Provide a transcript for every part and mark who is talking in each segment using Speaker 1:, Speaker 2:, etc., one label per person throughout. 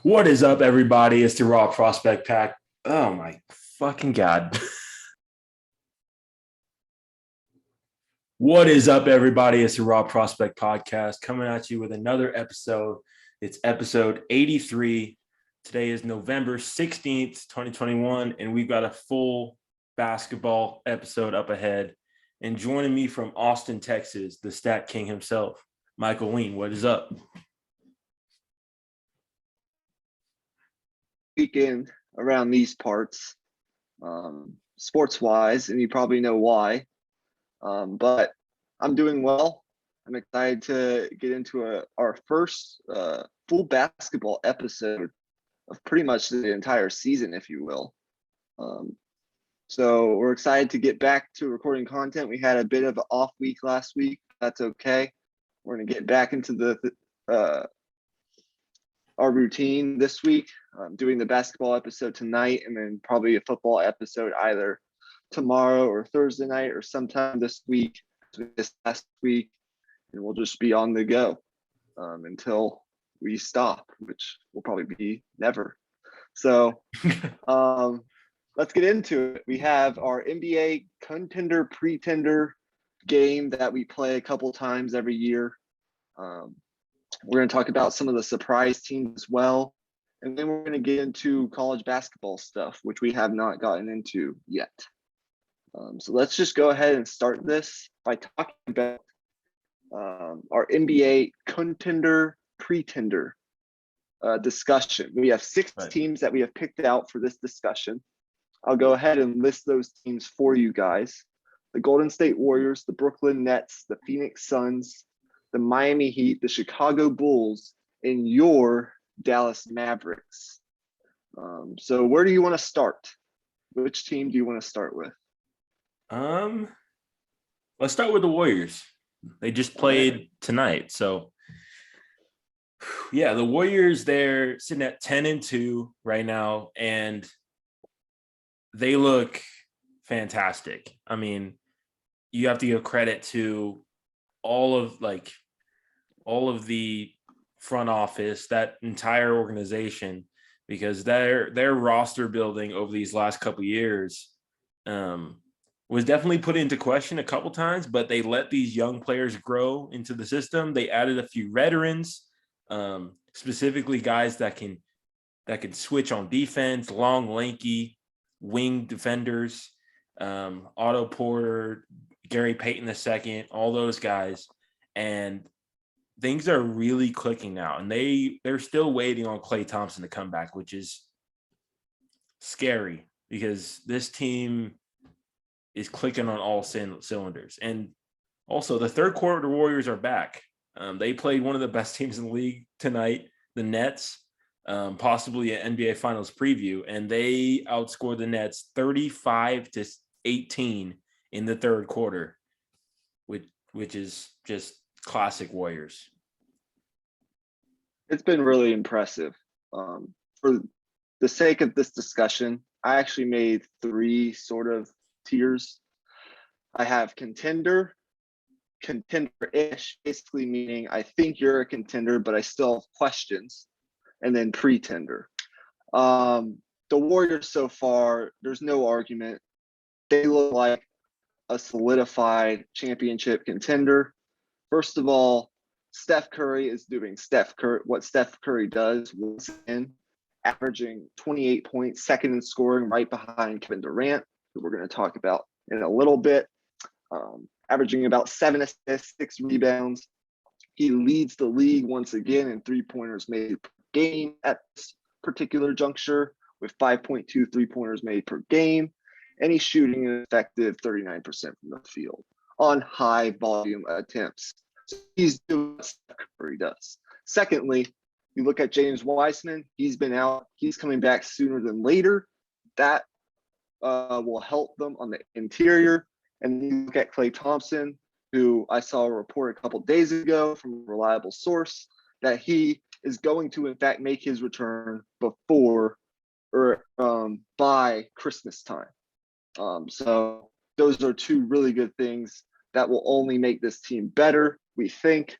Speaker 1: What is up, everybody? It's the Raw Prospect Pack. Oh my fucking God. What is up, everybody? It's the Raw Prospect Podcast coming at you with another episode. It's episode 83. Today is November 16th, 2021, and we've got a full basketball episode up ahead. And joining me from Austin, Texas, the Stat King himself, Michael Ween. What is up?
Speaker 2: Weekend around these parts, sports wise, and you probably know why. But I'm doing well. I'm excited to get into our first full basketball episode of pretty much the entire season, if you will. So we're excited to get back to recording content. We had a bit of an off week last week. That's okay. We're going to get back into our routine this week, doing the basketball episode tonight, and then probably a football episode either tomorrow or Thursday night or sometime this week, this last week, and we'll just be on the go until we stop, which will probably be never. So let's get into it. We have our NBA Contender Pretender game that we play a couple times every year. We're going to talk about some of the surprise teams as well. And then we're going to get into college basketball stuff, which we have not gotten into yet. So let's just go ahead and start this by talking about our NBA Contender Pretender discussion. We have six teams that we have picked out for this discussion. I'll go ahead and list those teams for you guys. The Golden State Warriors, the Brooklyn Nets, the Phoenix Suns, the Miami Heat, the Chicago Bulls, and your Dallas Mavericks. So where do you want to start? Which team do you want to start with?
Speaker 1: Let's start with the Warriors. They just played tonight. So yeah, the Warriors, they're sitting at 10-2 right now, and they look fantastic. I mean, you have to give credit to all of the front office, that entire organization, because their roster building over these last couple of years was definitely put into question a couple times, but they let these young players grow into the system. They added a few veterans, specifically guys that can switch on defense, long, lanky wing defenders, Otto Porter, Gary Payton II, all those guys. And things are really clicking now. And they're still waiting on Klay Thompson to come back, which is scary because this team is clicking on all cylinders. And also, the third quarter Warriors are back. They played one of the best teams in the league tonight, the Nets, possibly an NBA Finals preview, and they outscored the Nets 35-18 in the third quarter, which is just classic Warriors.
Speaker 2: It's been really impressive. For the sake of this discussion, I actually made three sort of tiers. I have contender-ish, basically meaning I think you're a contender, but I still have questions, and then pretender. The Warriors so far, there's no argument. They look like a solidified championship contender. First of all, Steph Curry is doing what Steph Curry does once again, averaging 28 points, second in scoring, right behind Kevin Durant, who we're going to talk about in a little bit, averaging about 7 assists, 6 rebounds. He leads the league once again in three-pointers made per game at this particular juncture, with 5.2 three-pointers made per game, and he's shooting an effective 39% from the field on high volume attempts. So he's doing what Steph Curry does. Secondly, you look at James Wiseman. He's been out. He's coming back sooner than later. That will help them on the interior. And you look at Klay Thompson, who I saw a report a couple of days ago from a reliable source that he is going to, in fact, make his return before or by Christmas time. So those are two really good things that will only make this team better, we think.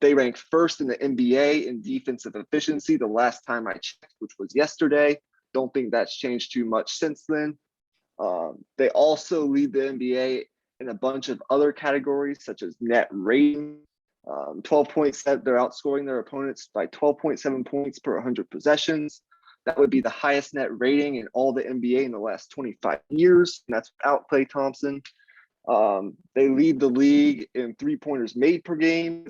Speaker 2: They rank first in the NBA in defensive efficiency the last time I checked, which was yesterday. Don't think that's changed too much since then. They also lead the NBA in a bunch of other categories, such as net rating. 12.7, they're outscoring their opponents by 12.7 points per 100 possessions. That would be the highest net rating in all the NBA in the last 25 years. And that's without Klay Thompson. They lead the league in three-pointers made per game,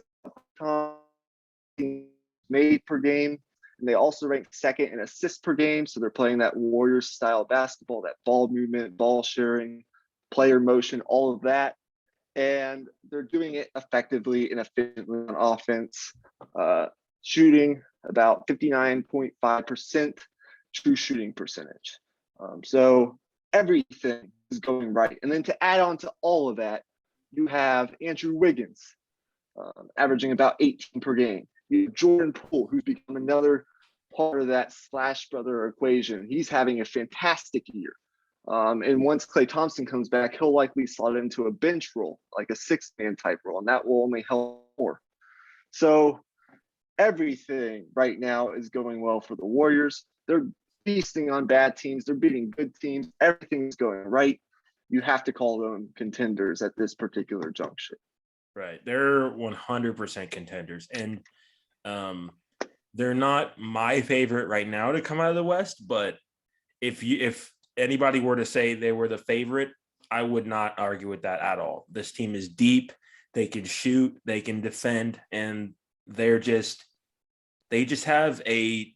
Speaker 2: made per game. And they also rank second in assists per game. So they're playing that Warriors style basketball, that ball movement, ball sharing, player motion, all of that. And they're doing it effectively and efficiently on offense, shooting about 59.5% true shooting percentage. So everything is going right. And then to add on to all of that, you have Andrew Wiggins averaging about 18 per game. You have Jordan Poole, who's become another part of that Splash Brother equation. He's having a fantastic year. And once Klay Thompson comes back, he'll likely slot into a bench role, like a six-man type role, and that will only help more. So everything right now is going well for the Warriors. They're feasting on bad teams. They're beating good teams. Everything's going right. You have to call them contenders at this particular juncture.
Speaker 1: Right. They're 100% contenders. And they're not my favorite right now to come out of the West, but if anybody were to say they were the favorite, I would not argue with that at all. This team is deep. They can shoot, they can defend, and they just have a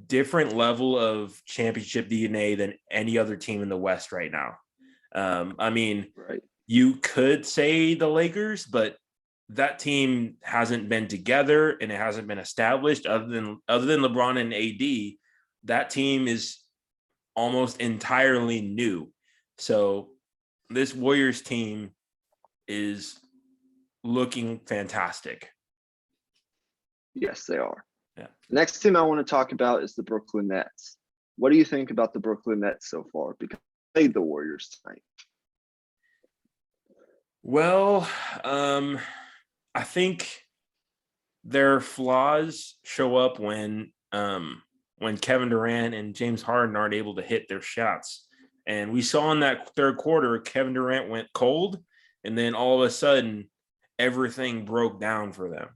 Speaker 1: different level of championship DNA than any other team in the West right now. I mean,
Speaker 2: right.
Speaker 1: You could say the Lakers, but that team hasn't been together and it hasn't been established other than LeBron and AD. That team is almost entirely new. So this Warriors team is looking fantastic.
Speaker 2: Yes, they are.
Speaker 1: Yeah.
Speaker 2: The next team I want to talk about is the Brooklyn Nets. What do you think about the Brooklyn Nets so far? Because they played the Warriors tonight.
Speaker 1: Well, I think their flaws show up when Kevin Durant and James Harden aren't able to hit their shots. And we saw in that third quarter, Kevin Durant went cold, and then all of a sudden, everything broke down for them.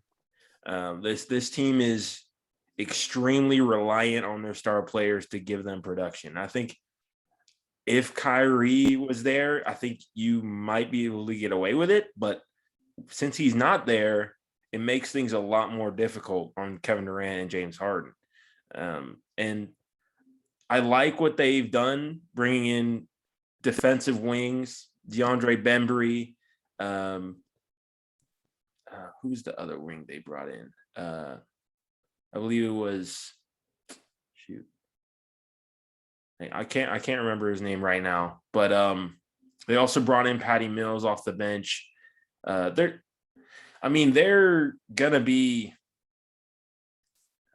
Speaker 1: This team is extremely reliant on their star players to give them production. I think if Kyrie was there, I think you might be able to get away with it. But since he's not there, it makes things a lot more difficult on Kevin Durant and James Harden. And I like what they've done, bringing in defensive wings, DeAndre Bembry. Who's the other wing they brought in? I believe it was I can't remember his name right now, but they also brought in Patty Mills off the bench. They're gonna be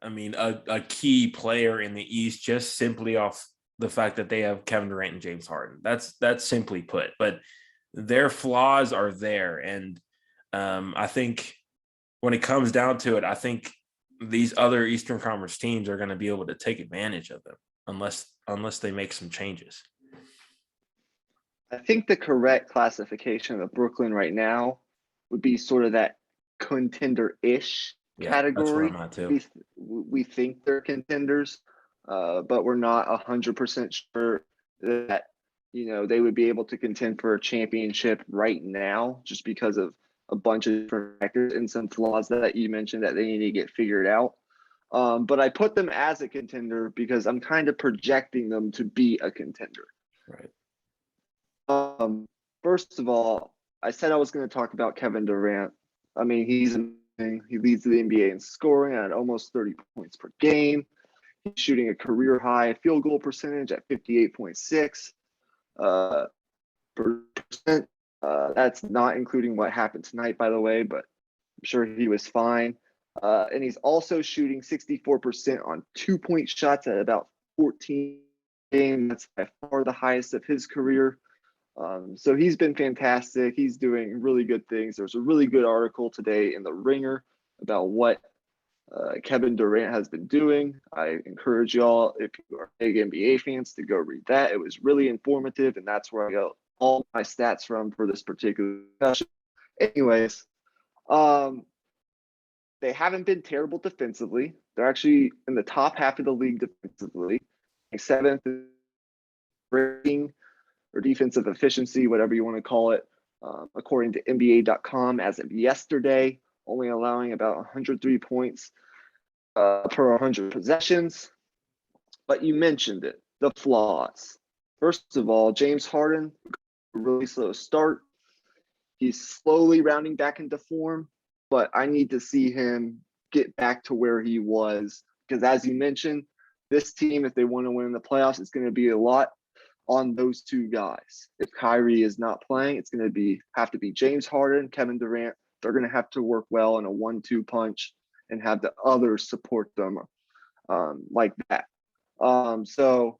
Speaker 1: a key player in the East just simply off the fact that they have Kevin Durant and James Harden. That's simply put, but their flaws are there. And I think when it comes down to it, I think these other Eastern Conference teams are going to be able to take advantage of them unless they make some changes.
Speaker 2: I think the correct classification of Brooklyn right now would be sort of that contender-ish category.
Speaker 1: That's where I'm at too.
Speaker 2: We think they're contenders, but we're not 100% sure that they would be able to contend for a championship right now, just because of a bunch of different factors and some flaws that you mentioned that they need to get figured out. But I put them as a contender because I'm kind of projecting them to be a contender.
Speaker 1: Right.
Speaker 2: First of all, I said I was going to talk about Kevin Durant. I mean, he's amazing. He leads the NBA in scoring at almost 30 points per game. He's shooting a career high field goal percentage at 58.6%. That's not including what happened tonight, by the way, but I'm sure he was fine. And he's also shooting 64% on 2-point shots at about 14 games. That's by far the highest of his career. So he's been fantastic. He's doing really good things. There's a really good article today in The Ringer about what Kevin Durant has been doing. I encourage y'all, if you are big NBA fans, to go read that. It was really informative, and that's where I got all my stats from for this particular discussion. Anyways, they haven't been terrible defensively. They're actually in the top half of the league defensively, seventh rating or defensive efficiency, whatever you want to call it, according to NBA.com as of yesterday, only allowing about 103 points per 100 possessions. But you mentioned it, the flaws. First of all, James Harden, really slow start. He's slowly rounding back into form, but I need to see him get back to where he was. Because as you mentioned, this team, if they want to win in the playoffs, it's going to be a lot on those two guys. If Kyrie is not playing, it's going to have to be James Harden, Kevin Durant. They're going to have to work well in a 1-2 punch and have the others support them like that. So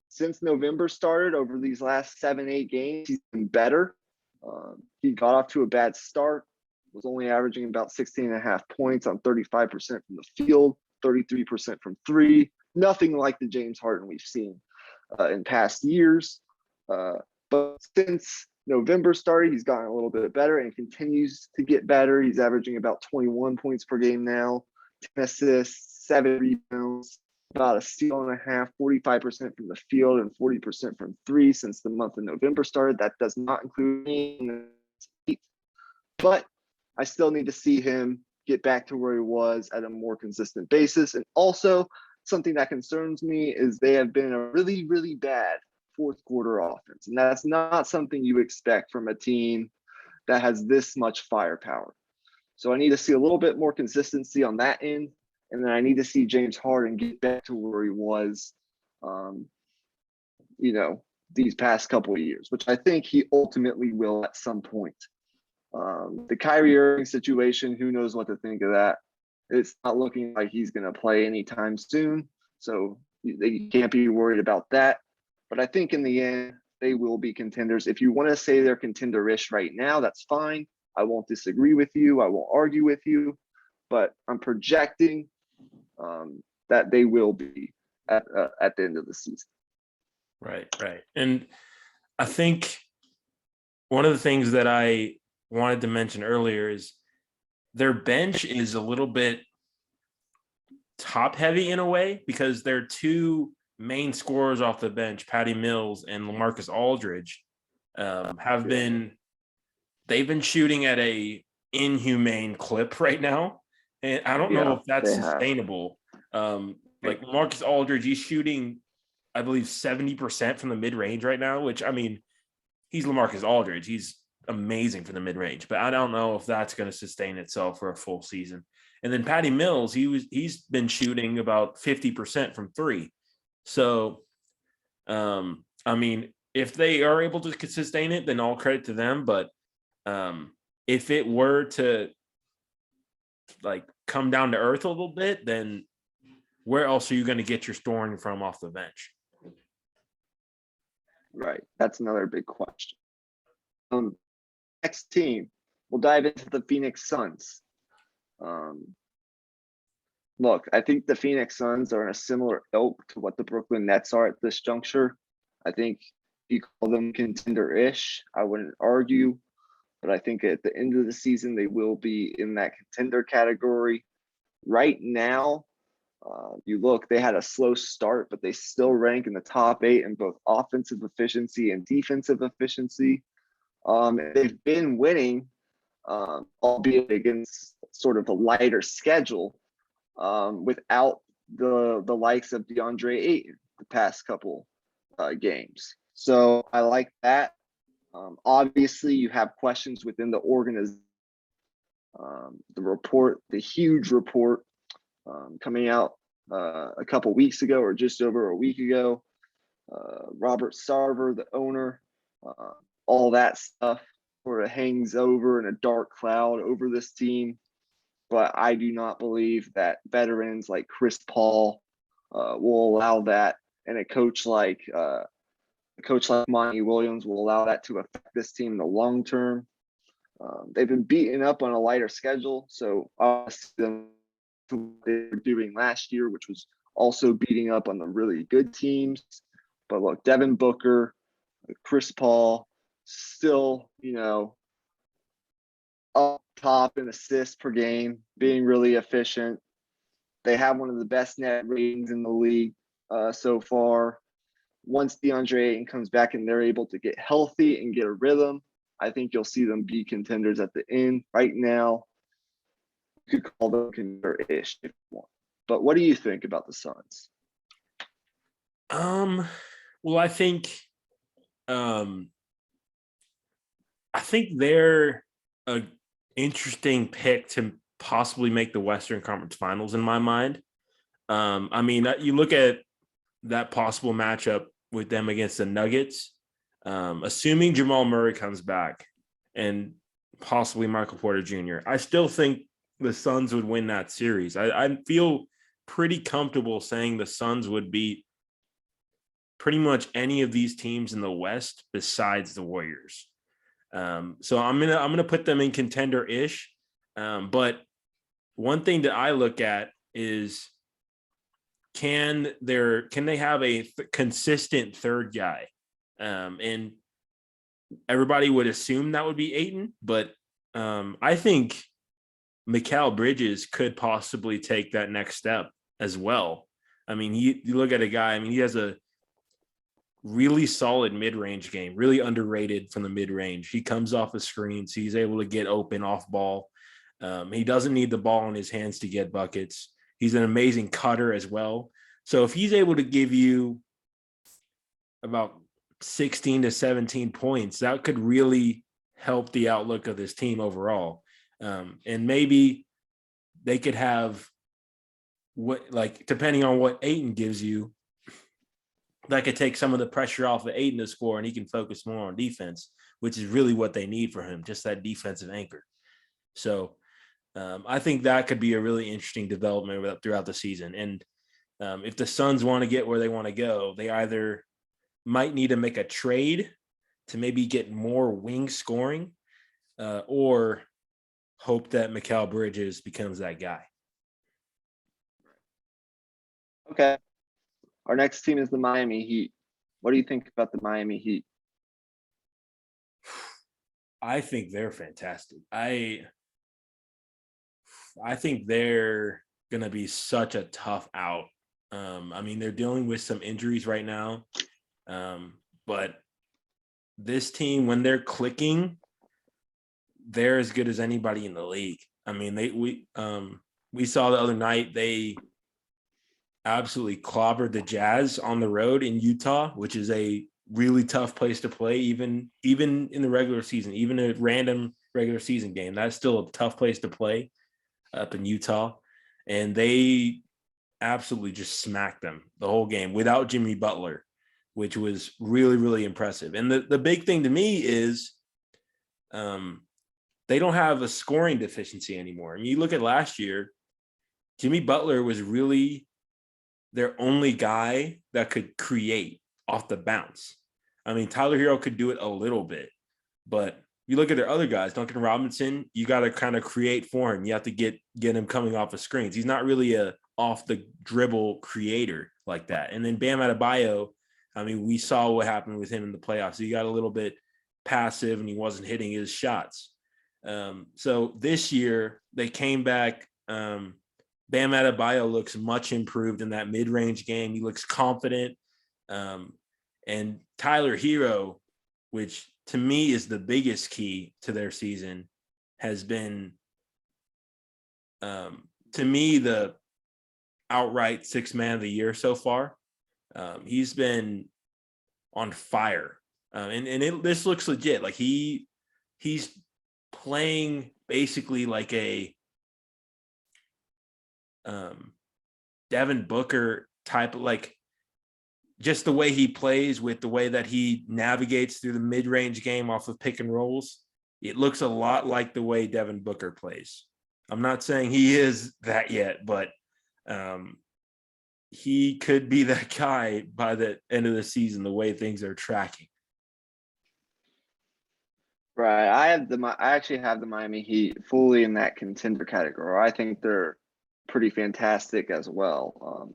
Speaker 2: since November started, over these last 7-8 games, he's been better. He got off to a bad start, was only averaging about 16.5 points on 35% from the field, 33% from three. Nothing like the James Harden we've seen in past years. But since November started, he's gotten a little bit better and continues to get better. He's averaging about 21 points per game now, 10 assists, 7 rebounds, about a steal and a half, 45% from the field and 40% from three since the month of November started. That does not include me, but I still need to see him get back to where he was at a more consistent basis. And also, something that concerns me is they have been a really, really bad fourth quarter offense. And that's not something you expect from a team that has this much firepower. So I need to see a little bit more consistency on that end. And then I need to see James Harden get back to where he was, these past couple of years, which I think he ultimately will at some point. The Kyrie Irving situation, who knows what to think of that? It's not looking like he's going to play anytime soon. So you can't be worried about that. But I think in the end, they will be contenders. If you want to say they're contender-ish right now, that's fine. I won't disagree with you. I won't argue with you. But I'm projecting that they will be at the end of the season.
Speaker 1: Right. And I think one of the things that I wanted to mention earlier is their bench is a little bit top heavy in a way because their two main scorers off the bench, Patty Mills and LaMarcus Aldridge, they've been shooting at a inhumane clip right now. And I don't know if that's sustainable. Like LaMarcus Aldridge, he's shooting, I believe, 70% from the mid-range right now, which, I mean, he's LaMarcus Aldridge. He's amazing for the mid-range, but I don't know if that's going to sustain itself for a full season. And then Patty Mills, he's been shooting about 50% from three. So, I mean, if they are able to sustain it, then all credit to them. But if it were to like come down to earth a little bit, then where else are you going to get your scoring from off the bench?
Speaker 2: Right. That's another big question. Next team, we'll dive into the Phoenix Suns. Look, I think the Phoenix Suns are in a similar ilk to what the Brooklyn Nets are at this juncture. I think you call them contender-ish. I wouldn't argue, but I think at the end of the season, they will be in that contender category. Right now, you look, they had a slow start, but they still rank in the top 8 in both offensive efficiency and defensive efficiency. They've been winning, albeit against sort of a lighter schedule, without the likes of DeAndre Ayton the past couple games. So I like that. Obviously, you have questions within the organization. The huge report coming out a couple weeks ago or just over a week ago. Robert Sarver, the owner, all that stuff sort of hangs over in a dark cloud over this team. But I do not believe that veterans like Chris Paul will allow that, and a coach like Monty Williams will allow that to affect this team in the long term. They've been beaten up on a lighter schedule, so I'll see them what they were doing last year, which was also beating up on the really good teams. But look, Devin Booker, Chris Paul, still, up top in assists per game, being really efficient. They have one of the best net ratings in the league so far. Once DeAndre Ayton comes back and they're able to get healthy and get a rhythm, I think you'll see them be contenders at the end. Right now, you could call them contender-ish if you want. But what do you think about the Suns?
Speaker 1: Well, I think they're a interesting pick to possibly make the Western Conference Finals in my mind. I mean, you look at that possible matchup with them against the Nuggets, assuming Jamal Murray comes back and possibly Michael Porter Jr., I still think the Suns would win that series. I feel pretty comfortable saying the Suns would beat pretty much any of these teams in the West besides the Warriors. So I'm gonna put them in contender-ish. But one thing that I look at is can they have a consistent third guy? And everybody would assume that would be Ayton, but I think Mikal Bridges could possibly take that next step as well. I mean, you look at a guy, I mean, he has a really solid mid-range game, really underrated from the mid-range. He comes off the screen, so he's able to get open off ball. He doesn't need the ball in his hands to get buckets. He's an amazing cutter as well. So if he's able to give you about 16 to 17 points, that could really help the outlook of this team overall. And maybe they could have depending on what Ayton gives you, that could take some of the pressure off of Ayton to score, and he can focus more on defense, which is really what they need for him, just that defensive anchor. So I think that could be a really interesting development throughout the season. And if the Suns want to get where they want to go, they either might need to make a trade to maybe get more wing scoring or hope that Mikal Bridges becomes that guy.
Speaker 2: Okay. Our next team is the Miami Heat. What do you think about the Miami Heat?
Speaker 1: I think they're fantastic. I think they're going to be such a tough out. I mean, they're dealing with some injuries right now. But this team, when they're clicking, they're as good as anybody in the league. I mean, we saw the other night, they absolutely clobbered the Jazz on the road in Utah, which is a really tough place to play, even in the regular season, even a random regular season game. That's still a tough place to play up in Utah. And they absolutely just smacked them the whole game without Jimmy Butler, which was really, really impressive. And the big thing to me is they don't have a scoring deficiency anymore. I mean, you look at last year, Jimmy Butler was really their only guy that could create off the bounce. I mean, Tyler Hero could do it a little bit, but you look at their other guys, Duncan Robinson, you got to kind of create for him. You have to get him coming off of screens. He's not really a off the dribble creator like that. And then Bam Adebayo, I mean, we saw what happened with him in the playoffs. He got a little bit passive and he wasn't hitting his shots. So this year they came back. Bam Adebayo looks much improved in that mid-range game. He looks confident. And Tyler Hero, which to me is the biggest key to their season, has been, to me, the outright sixth man of the year so far. He's been on fire. This looks legit. Like he's playing basically like a Devin Booker type, like just the way he plays with the way that he navigates through the mid-range game off of pick and rolls. It looks a lot like the way Devin Booker plays. I'm not saying he is that yet, but he could be that guy by the end of the season, the way things are tracking.
Speaker 2: Right. I actually have the Miami Heat fully in that contender category. I think they're pretty fantastic as well.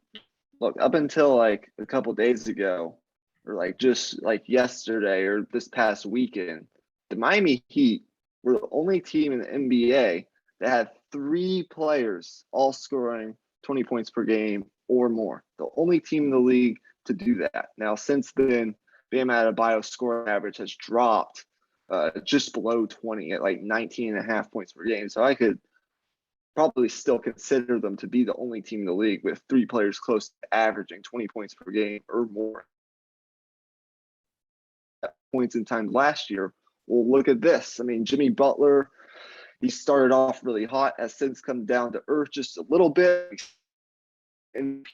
Speaker 2: Look, up until like a couple days ago, or like just like yesterday or this past weekend, the Miami Heat were the only team in the NBA that had three players all scoring 20 points per game or more. The only team in the league to do that. Now, since then, Bam Adebayo's scoring average has dropped just below 20 at like 19 and a half points per game. So I could probably still consider them to be the only team in the league with three players close to averaging 20 points per game or more at points in time last year. Well, look at this. I mean, Jimmy Butler, he started off really hot, has since come down to earth just a little bit, and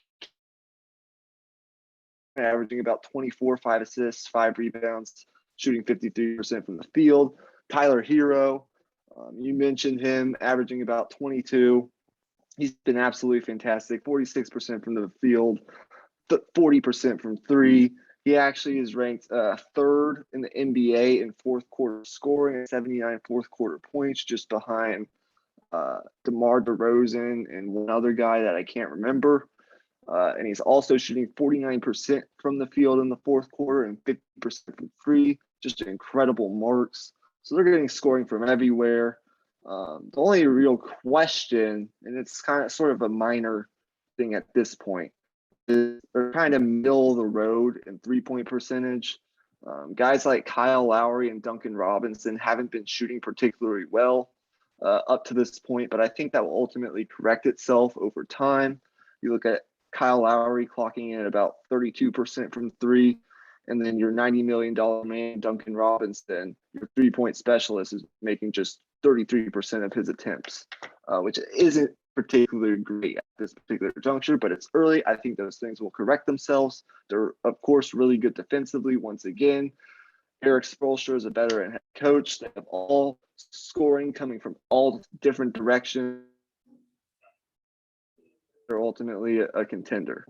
Speaker 2: averaging about 24, 5 assists, 5 rebounds, shooting 53% from the field. Tyler Hero, you mentioned him averaging about 22. He's been absolutely fantastic. 46% from the field, 40% from three. He actually is ranked third in the NBA in fourth quarter scoring, 79 fourth quarter points, just behind DeMar DeRozan and one other guy that I can't remember. And he's also shooting 49% from the field in the fourth quarter and 50% from three. Just incredible marks. So they're getting scoring from everywhere. The only real question, and it's kind of sort of a minor thing at this point, is they're kind of middle of the road in 3-point percentage. Guys like Kyle Lowry and Duncan Robinson haven't been shooting particularly well up to this point, but I think that will ultimately correct itself over time. You look at Kyle Lowry clocking in at about 32% from three, and then your $90 million man, Duncan Robinson, your 3-point specialist, is making just 33% of his attempts, which isn't particularly great at this particular juncture, but it's early. I think those things will correct themselves. They're, of course, really good defensively. Once again, Eric Spoelstra is a veteran head coach. They have all scoring coming from all different directions. They're ultimately a contender.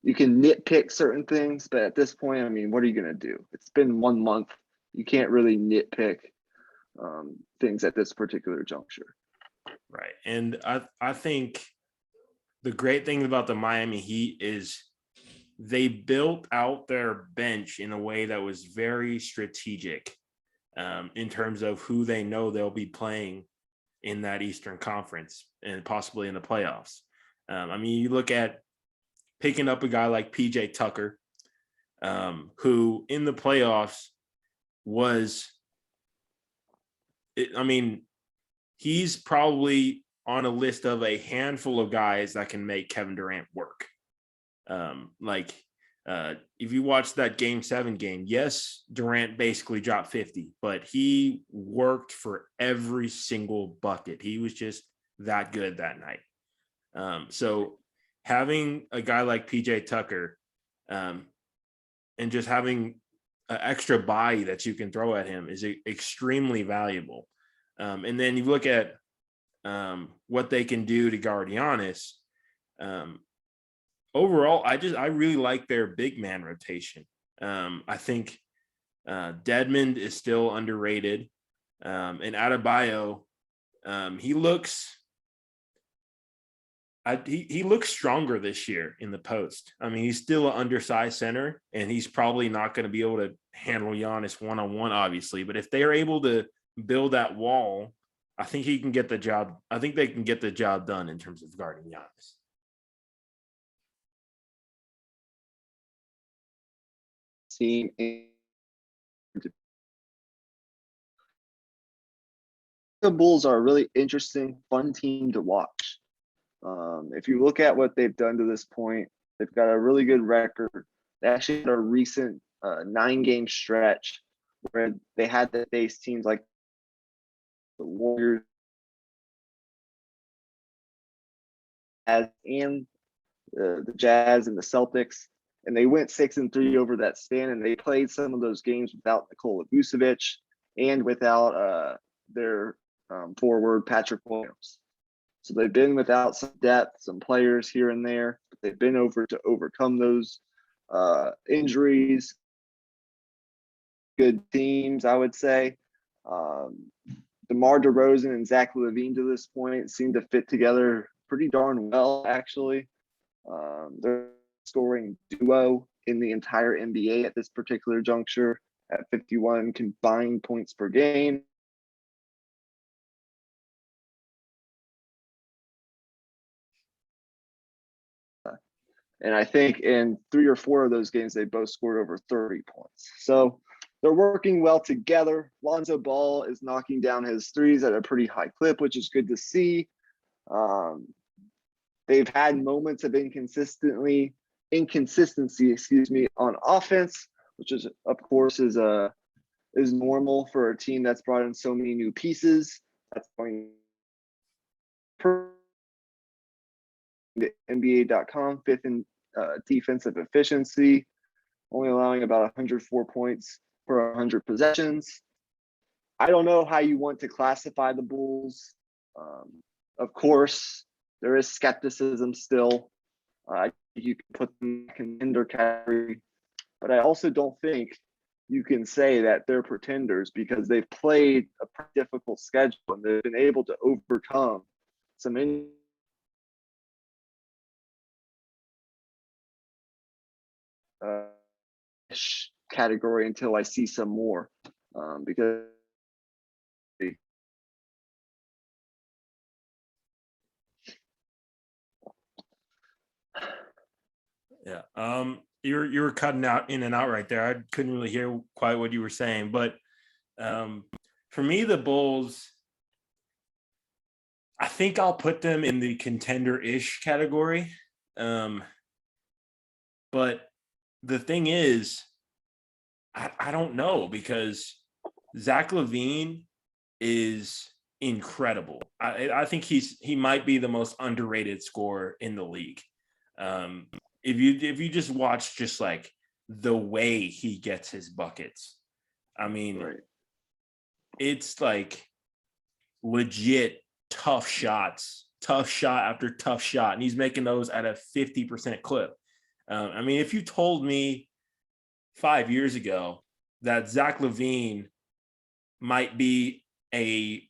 Speaker 2: You can nitpick certain things, but at this point, I mean, what are you going to do? It's been 1 month. You can't really nitpick things at this particular juncture.
Speaker 1: Right. And I think the great thing about the Miami Heat is they built out their bench in a way that was very strategic in terms of who they know they'll be playing in that Eastern Conference and possibly in the playoffs. I mean, you look at picking up a guy like PJ Tucker, who in the playoffs he's probably on a list of a handful of guys that can make Kevin Durant work. If you watch that Game 7 game, yes, Durant basically dropped 50, but he worked for every single bucket. He was just that good that night. So having a guy like PJ Tucker and just having an extra body that you can throw at him is extremely valuable. And then you look at what they can do to guard Giannis. Overall, I really like their big man rotation. I think Dedmon is still underrated. And Adebayo, he looks stronger this year in the post. I mean, he's still an undersized center, and he's probably not going to be able to handle Giannis one-on-one, obviously. But if they are able to build that wall, I think he can get the job. I think they can get the job done in terms of guarding Giannis.
Speaker 2: The Bulls are a really interesting, fun team to watch. If you look at what they've done to this point, they've got a really good record. They actually had a recent 9-game stretch where they had to face teams like the Warriors and the Jazz and the Celtics, and they went 6-3 over that span. And they played some of those games without Nikola Vucevic and without their forward Patrick Williams. So they've been without some depth, some players here and there, but they've been over to overcome those injuries. Good teams, I would say. DeMar DeRozan and Zach LaVine to this point seem to fit together pretty darn well, actually. They're scoring duo in the entire NBA at this particular juncture at 51 combined points per game. And I think in 3 or 4 of those games, they both scored over 30 points. So they're working well together. Lonzo Ball is knocking down his threes at a pretty high clip, which is good to see. They've had moments of inconsistency, on offense, which is, of course, is normal for a team that's brought in so many new pieces. That's going the NBA.com, fifth in defensive efficiency, only allowing about 104 points per 100 possessions. I don't know how you want to classify the Bulls. Of course, there is skepticism still. You can put them in the contender category, but I also don't think you can say that they're pretenders because they've played a difficult schedule and they've been able to overcome some category until I see some more, because
Speaker 1: Yeah. You were cutting out in and out right there. I couldn't really hear quite what you were saying, but for me, the Bulls, I think I'll put them in the contender-ish category. But the thing is, I don't know because Zach LaVine is incredible. I think he might be the most underrated scorer in the league. If you just watch just like the way he gets his buckets, I mean,
Speaker 2: right.
Speaker 1: It's like legit tough shots, tough shot after tough shot, and he's making those at a 50% clip. I mean, if you told me 5 years ago that Zach LaVine might be a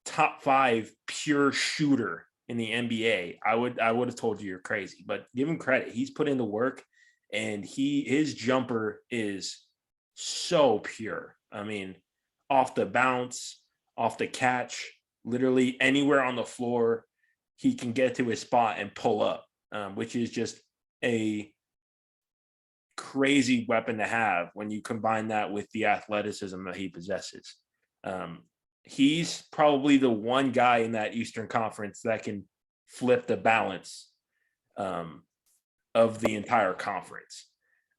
Speaker 1: top 5 pure shooter in the NBA, I would have told you you're crazy. But give him credit; he's put in the work, and his jumper is so pure. I mean, off the bounce, off the catch, literally anywhere on the floor, he can get to his spot and pull up, which is just a crazy weapon to have when you combine that with the athleticism that he possesses. He's probably the one guy in that Eastern Conference that can flip the balance of the entire conference.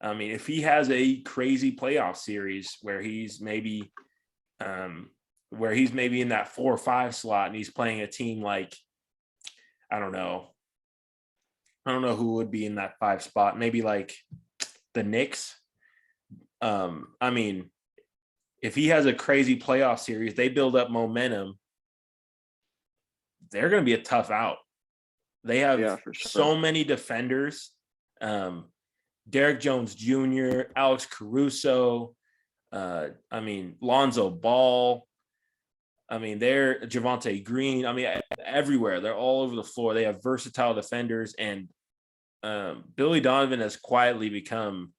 Speaker 1: I mean, if he has a crazy playoff series where he's maybe in that 4 or 5 slot and he's playing a team like, I don't know who would be in that 5 spot, maybe like the Knicks. I mean, if he has a crazy playoff series, they build up momentum, they're going to be a tough out. They have so many defenders. Derek Jones Jr., Alex Caruso, I mean, Lonzo Ball. I mean, they're Javonte Green. I mean, everywhere. They're all over the floor. They have versatile defenders, and Billy Donovan has quietly become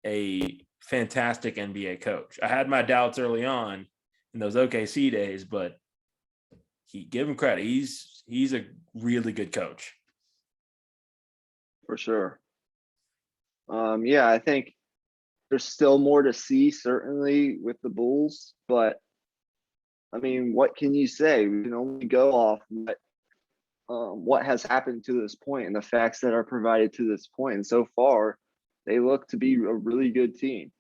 Speaker 1: a fantastic NBA coach. I had my doubts early on in those OKC days, but give him credit. He's a really good coach.
Speaker 2: For sure. Yeah, I think there's still more to see, certainly with the Bulls, but I mean, what can you say? We can only go off what has happened to this point and the facts that are provided to this point. And so far, they look to be a really good team.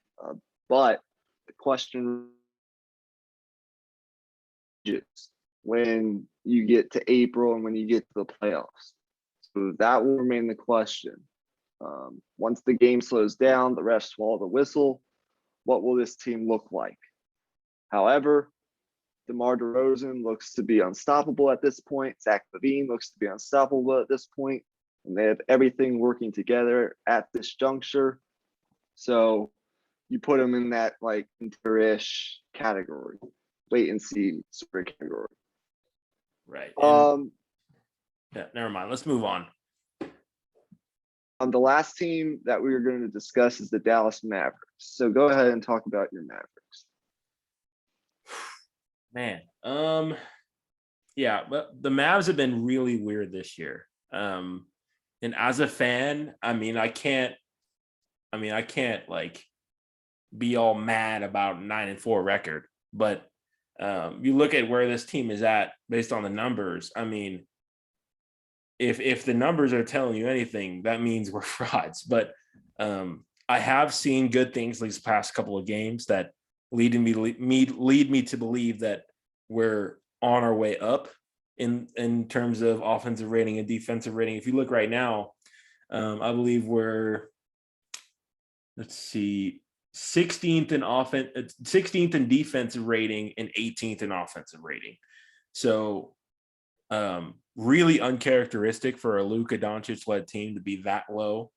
Speaker 2: But the question is when you get to April and when you get to the playoffs. So that will remain the question. Once the game slows down, the refs swallow the whistle. What will this team look like? However, DeMar DeRozan looks to be unstoppable at this point. Zach LaVine looks to be unstoppable at this point, and they have everything working together at this juncture. So you put them in that like inter-ish category. wait and see sort of category.
Speaker 1: Right. And
Speaker 2: Um,
Speaker 1: yeah, never mind. Let's move on.
Speaker 2: the last team that we were going to discuss is the Dallas Mavericks. So go ahead and talk about your Mavericks.
Speaker 1: Man. Yeah, but the Mavs have been really weird this year. And as a fan, I can't like be all mad about 9-4 record, but you look at where this team is at based on the numbers. I mean, if the numbers are telling you anything, that means we're frauds. But I have seen good things these past couple of games that lead me to believe that we're on our way up in terms of offensive rating and defensive rating. If you look right now, I believe we're 16th in offense, 16th in defensive rating, and 18th in offensive rating. So really uncharacteristic for a Luka Doncic-led team to be that low.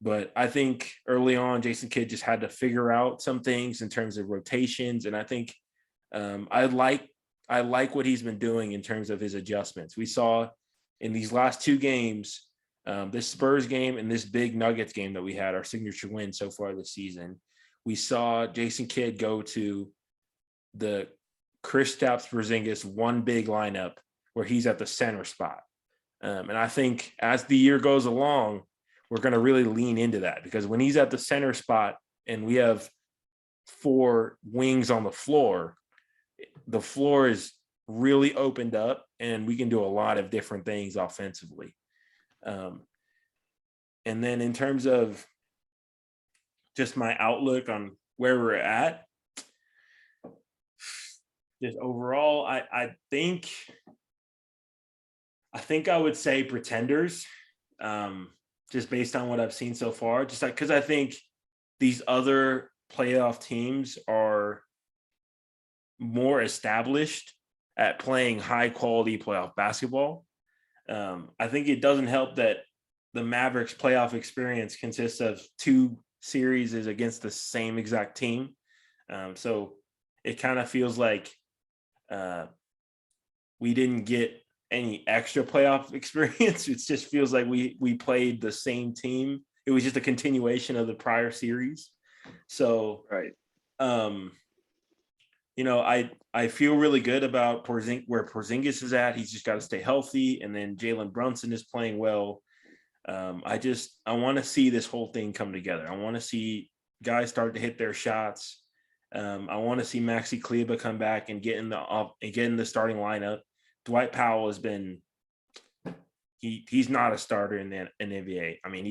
Speaker 1: But I think early on, Jason Kidd just had to figure out some things in terms of rotations. And I think I like what he's been doing in terms of his adjustments. We saw in these last two games, this Spurs game and this big Nuggets game that we had, our signature win so far this season, we saw Jason Kidd go to the Kristaps Porzingis one big lineup where he's at the center spot. And I think as the year goes along, we're going to really lean into that, because when he's at the center spot and we have 4 wings on the floor is really opened up and we can do a lot of different things offensively. And then in terms of just my outlook on where we're at, just overall, I think I would say Pretenders, just based on what I've seen so far, just because I think these other playoff teams are more established at playing high quality playoff basketball. I think it doesn't help that the Mavericks playoff experience consists of 2 series against the same exact team. So it kind of feels like we didn't get any extra playoff experience. It just feels like we played the same team. It was just a continuation of the prior series. So,
Speaker 2: right.
Speaker 1: I feel really good about where Porzingis is at. He's just got to stay healthy. And then Jalen Brunson is playing well. I want to see this whole thing come together. I want to see guys start to hit their shots. I want to see Maxi Kleber come back and get in the starting lineup. Dwight Powell has been he's not a starter in the NBA. I mean,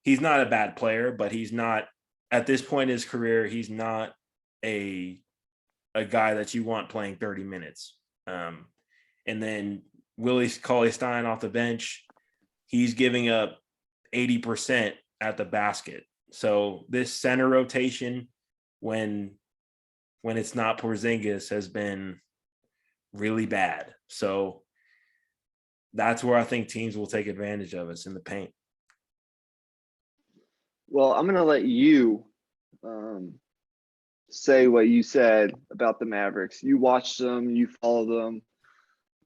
Speaker 1: he's not a bad player, but he's not, at this point in his career, he's not a guy that you want playing 30 minutes. And then Willie Cauley-Stein off the bench, he's giving up 80% at the basket. So this center rotation, when it's not Porzingis, has been really bad. So that's where I think teams will take advantage of us in the paint.
Speaker 2: Well, I'm going to let you say what you said about the Mavericks. You watched them, you follow them.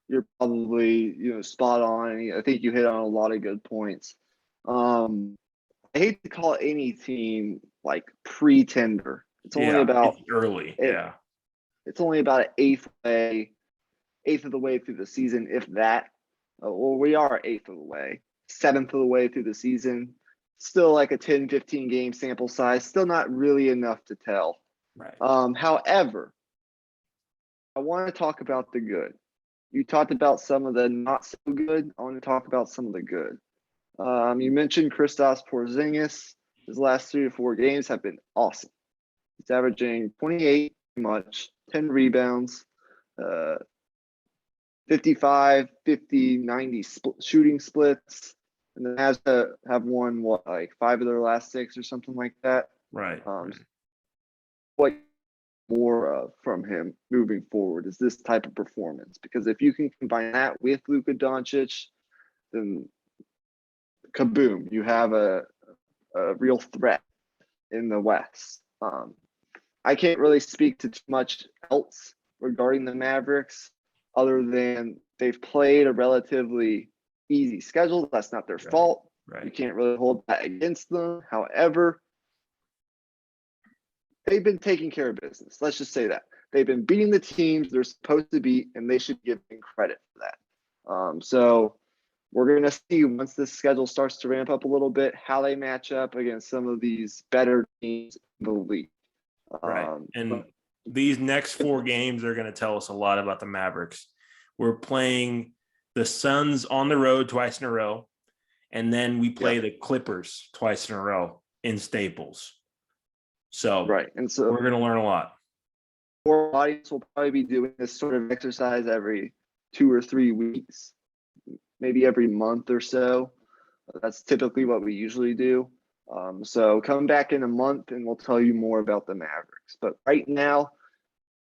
Speaker 2: You're probably, spot on. I think you hit on a lot of good points. I hate to call any team like pretender. It's only about
Speaker 1: early. Yeah.
Speaker 2: It's only about an eighth of the way through the season, if that. Well, we are 1/8 of the way, 7th of the way through the season. Still like a 10, 15 game sample size. Still not really enough to tell.
Speaker 1: Right.
Speaker 2: However, I want to talk about the good. You talked about some of the not so good. I want to talk about some of the good. You mentioned Kristaps Porzingis. His last 3 to 4 games have been awesome. He's averaging 28 much, 10 rebounds, 55, 50, 90 shooting splits. And the Mavs have won, 5 of their last 6 or something like that.
Speaker 1: Right.
Speaker 2: What more of from him moving forward is this type of performance, because if you can combine that with Luka Doncic, then kaboom, you have a real threat in the West. I can't really speak to too much else regarding the Mavericks, other than they've played a relatively easy schedule. That's not their fault.
Speaker 1: Right.
Speaker 2: You can't really hold that against them. However, they've been taking care of business. Let's just say that. They've been beating the teams they're supposed to beat, and they should give them credit for that. So we're going to see once this schedule starts to ramp up a little bit, how they match up against some of these better teams in the league.
Speaker 1: Right. And these next 4 games are going to tell us a lot about the Mavericks. We're playing the Suns on the road twice in a row, and then we play the Clippers twice in a row in Staples. So,
Speaker 2: and so
Speaker 1: we're going to learn a lot.
Speaker 2: Our audience will probably be doing this sort of exercise every 2 or 3 weeks, maybe every month or so. That's typically what we usually do. So come back in a month and we'll tell you more about the Mavericks. But right now,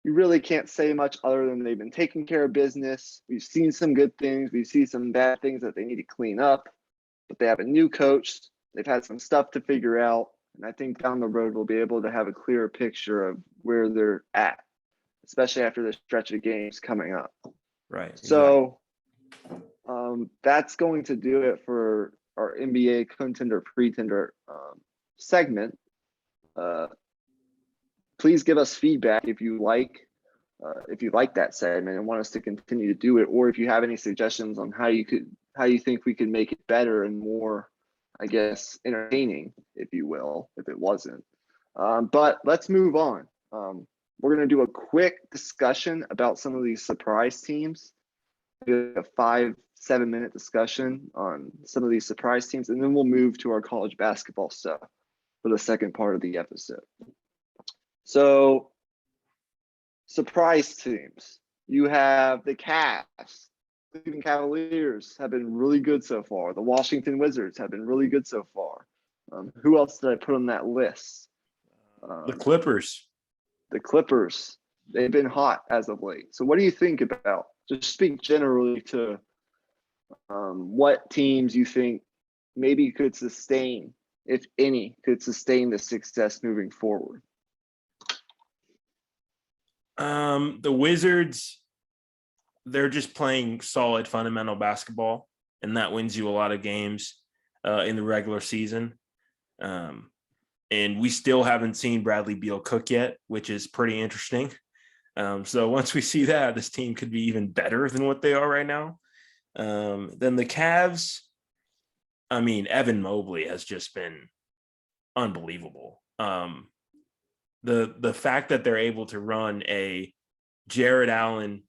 Speaker 2: you really can't say much other than they've been taking care of business. We've seen some good things. We've seen some bad things that they need to clean up. But they have a new coach. They've had some stuff to figure out. And I think down the road, we'll be able to have a clearer picture of where they're at, especially after the stretch of games coming up.
Speaker 1: Right.
Speaker 2: So that's going to do it for our NBA contender pretender segment. Please give us feedback if you like that segment and want us to continue to do it, or if you have any suggestions on how you think we could make it better and more, I guess, entertaining, if you will, if it wasn't. But let's move on. We're going to do a quick discussion about some of these surprise teams. A 5-7 minute discussion on some of these surprise teams, and then we'll move to our college basketball stuff for the second part of the episode. So, surprise teams. You have the Cavs. The Cavaliers have been really good so far. The Washington Wizards have been really good so far. Who else did I put on that list?
Speaker 1: The Clippers.
Speaker 2: The Clippers. They've been hot as of late. So what do you think about, just speak generally to what teams you think maybe could sustain, if any, could sustain the success moving forward?
Speaker 1: The Wizards, they're just playing solid fundamental basketball, and that wins you a lot of games in the regular season. And we still haven't seen Bradley Beal cook yet, which is pretty interesting. So once we see that, this team could be even better than what they are right now. Then the Cavs, I mean, Evan Mobley has just been unbelievable. The fact that they're able to run a Jared Allen,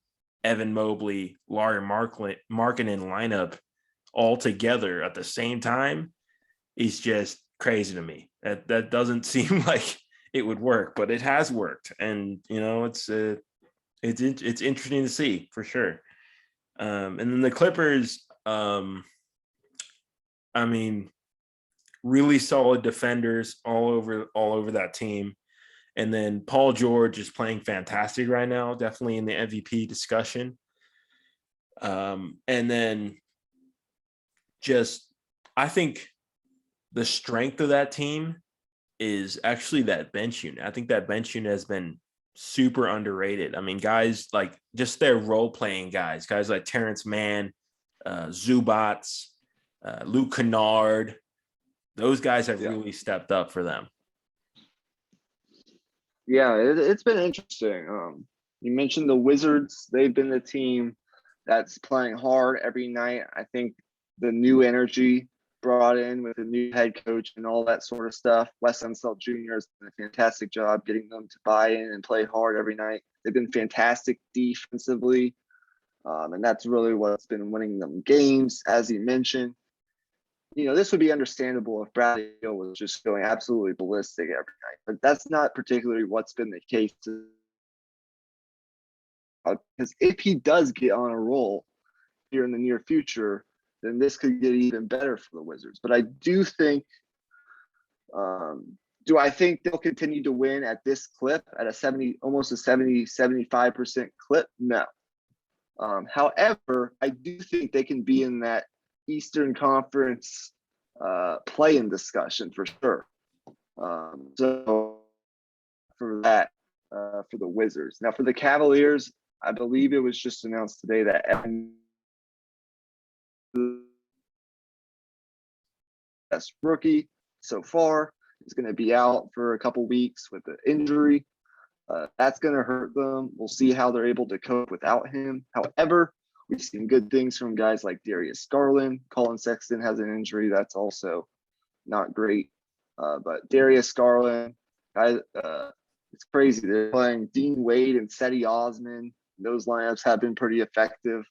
Speaker 1: Evan Mobley, Lauri Markkanen lineup all together at the same time is just crazy to me. That doesn't seem like it would work, but it has worked, and it's interesting to see for sure. And then the Clippers, I mean, really solid defenders all over that team. And then Paul George is playing fantastic right now, definitely in the MVP discussion. And then I think the strength of that team is actually that bench unit. I think that bench unit has been super underrated. I mean, guys like just their role-playing guys like Terrence Mann, Zubats, Luke Kennard, those guys have really stepped up for them.
Speaker 2: Yeah, it's been interesting. You mentioned the Wizards. They've been the team that's playing hard every night. I think the new energy brought in with the new head coach and all that sort of stuff. Wes Unseld Jr. has done a fantastic job getting them to buy in and play hard every night. They've been fantastic defensively, and that's really what's been winning them games, as you mentioned. This would be understandable if Bradley Beal was just going absolutely ballistic every night, but that's not particularly what's been the case. Because if he does get on a roll here in the near future, then this could get even better for the Wizards. But I do think, do I think they'll continue to win at this clip, at almost a 75% clip? No. However, I do think they can be in that Eastern Conference play-in discussion for sure. So for that, for the Wizards. Now for the Cavaliers, I believe it was just announced today that Evan, best rookie so far, is going to be out for a couple weeks with an injury. That's going to hurt them. We'll see how they're able to cope without him. However, we've seen good things from guys like Darius Garland. Colin Sexton has an injury that's also not great. But Darius Garland, it's crazy. They're playing Dean Wade and Cedi Osman. Those lineups have been pretty effective.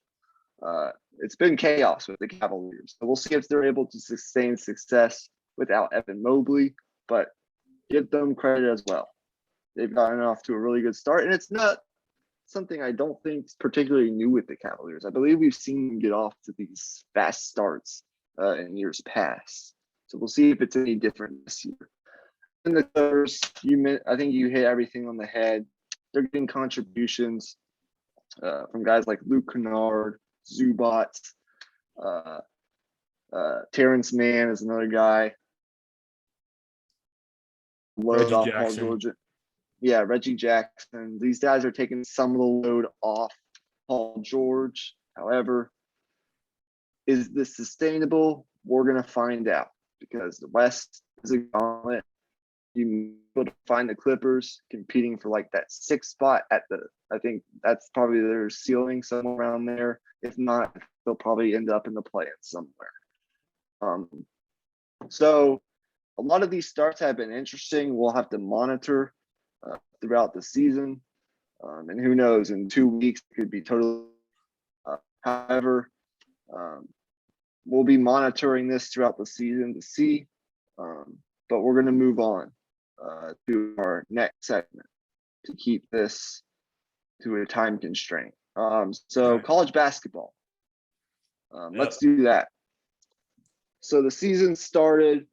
Speaker 2: It's been chaos with the Cavaliers. So we'll see if they're able to sustain success without Evan Mobley, but give them credit as well. They've gotten off to a really good start, and it's not something I don't think is particularly new with the Cavaliers. I believe we've seen them get off to these fast starts in years past. So we'll see if it's any different this year. And the Clippers, I think you hit everything on the head. They're getting contributions from guys like Luke Kennard, Zubac, Terrence Mann is another guy. Load off Paul George. Yeah, Reggie Jackson. These guys are taking some of the load off Paul George. However, is this sustainable? We're going to find out because the West is a gauntlet. You able to find the Clippers competing for like that 6th spot I think that's probably their ceiling, somewhere around there. If not, they'll probably end up in the play-in somewhere. So a lot of these starts have been interesting. We'll have to monitor throughout the season. And who knows, in 2 weeks, it could be totally. However, we'll be monitoring this throughout the season to see. But we're going to move on to our next segment to keep this to a time constraint. So college basketball. Let's do that. So the season started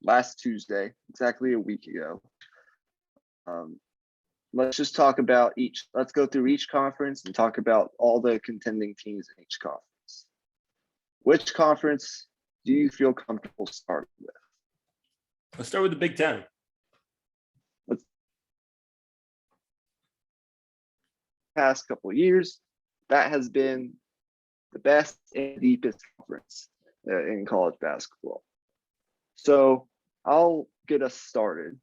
Speaker 2: last Tuesday, exactly a week ago. Let's just talk about let's go through each conference and talk about all the contending teams in each conference. Which conference do you feel comfortable starting with?
Speaker 1: Let's start with the Big Ten.
Speaker 2: Past couple of years, that has been the best and deepest conference in college basketball. So I'll get us started.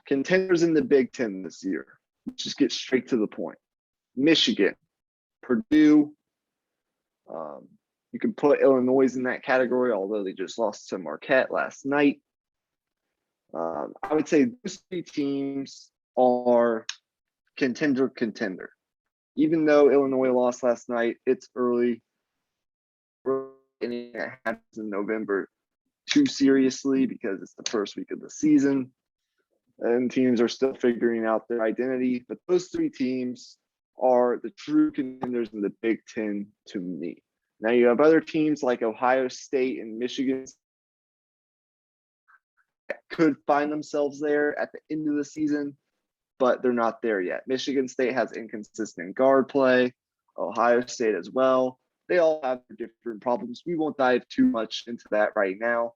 Speaker 2: Contenders in the Big Ten this year. Just get straight to the point. Michigan, Purdue. You can put Illinois in that category, although they just lost to Marquette last night. I would say those 3 teams are contender. Even though Illinois lost last night, it's early. Anything that happens in November too seriously because it's the first week of the season and teams are still figuring out their identity. But those 3 teams are the true contenders in the Big Ten to me. Now you have other teams like Ohio State and Michigan that could find themselves there at the end of the season, but they're not there yet. Michigan State has inconsistent guard play, Ohio State as well. They all have different problems. We won't dive too much into that right now,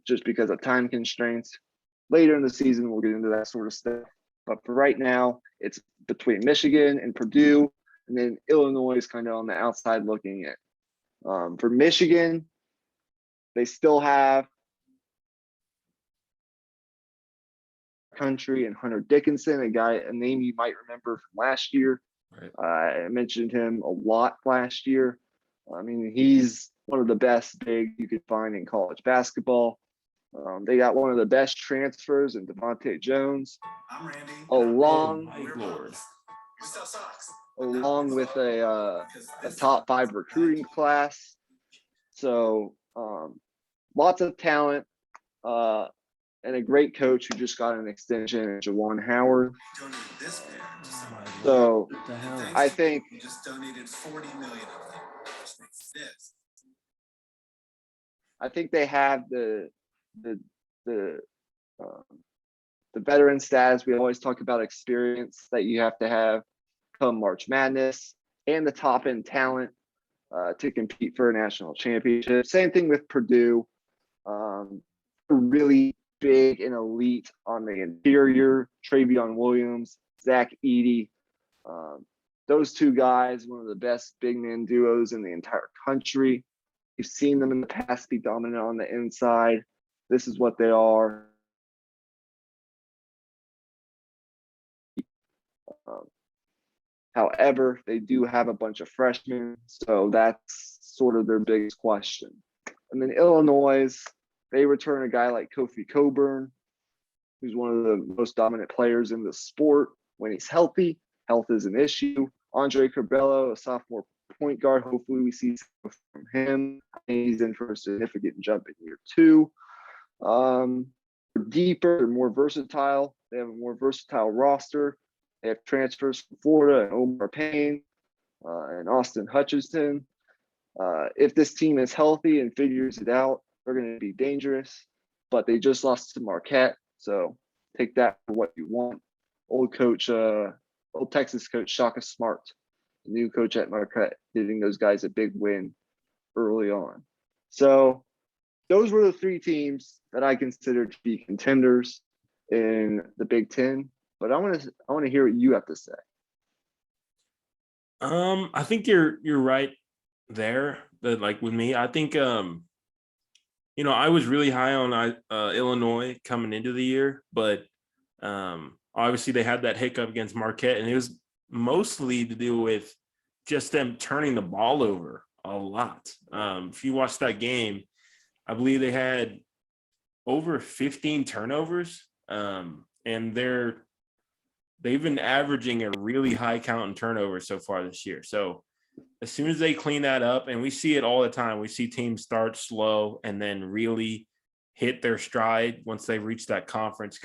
Speaker 2: just because of time constraints. Later in the season, we'll get into that sort of stuff. But for right now, it's between Michigan and Purdue, and then Illinois is kind of on the outside looking in. For Michigan, they still have Country and Hunter Dickinson, a name you might remember from last year. Right. I mentioned him a lot last year. I mean, he's one of the best bigs you could find in college basketball. They got one of the best transfers in Devontae Jones, along with a top 5 recruiting class. So lots of talent and a great coach who just got an extension, Juwan Howard. So I think you just donated $40 million of them. I think they have the veteran status. We always talk about experience that you have to have come March Madness and the top end talent to compete for a national championship. Same thing with Purdue. Really big and elite on the interior. Travion Williams, Zach Edey. Those two guys, one of the best big man duos in the entire country. You've seen them in the past be dominant on the inside. This is what they are. However, they do have a bunch of freshmen, so that's sort of their biggest question. And then Illinois, they return a guy like Kofi Coburn, who's one of the most dominant players in the sport when he's healthy. Health is an issue. Andre Curbelo, a sophomore point guard. Hopefully we see from him. He's in for a significant jump in year 2. Deeper, they're more versatile. They have a more versatile roster. They have transfers from Florida and Omar Payne and Austin Hutchinson. If this team is healthy and figures it out, they're going to be dangerous. But they just lost to Marquette, so take that for what you want. Old Texas coach Shaka Smart, the new coach at Marquette, giving those guys a big win early on. So those were the 3 teams that I considered to be contenders in the Big Ten. But I want to hear what you have to say.
Speaker 1: I think you're right there. That, like, with me, I think I was really high on Illinois coming into the year, but obviously they had that hiccup against Marquette, and it was mostly to do with just them turning the ball over a lot. If you watch that game, I believe they had over 15 turnovers, and they've been averaging a really high count in turnovers so far this year. So as soon as they clean that up, and we see it all the time, we see teams start slow and then really hit their stride once they reach that conference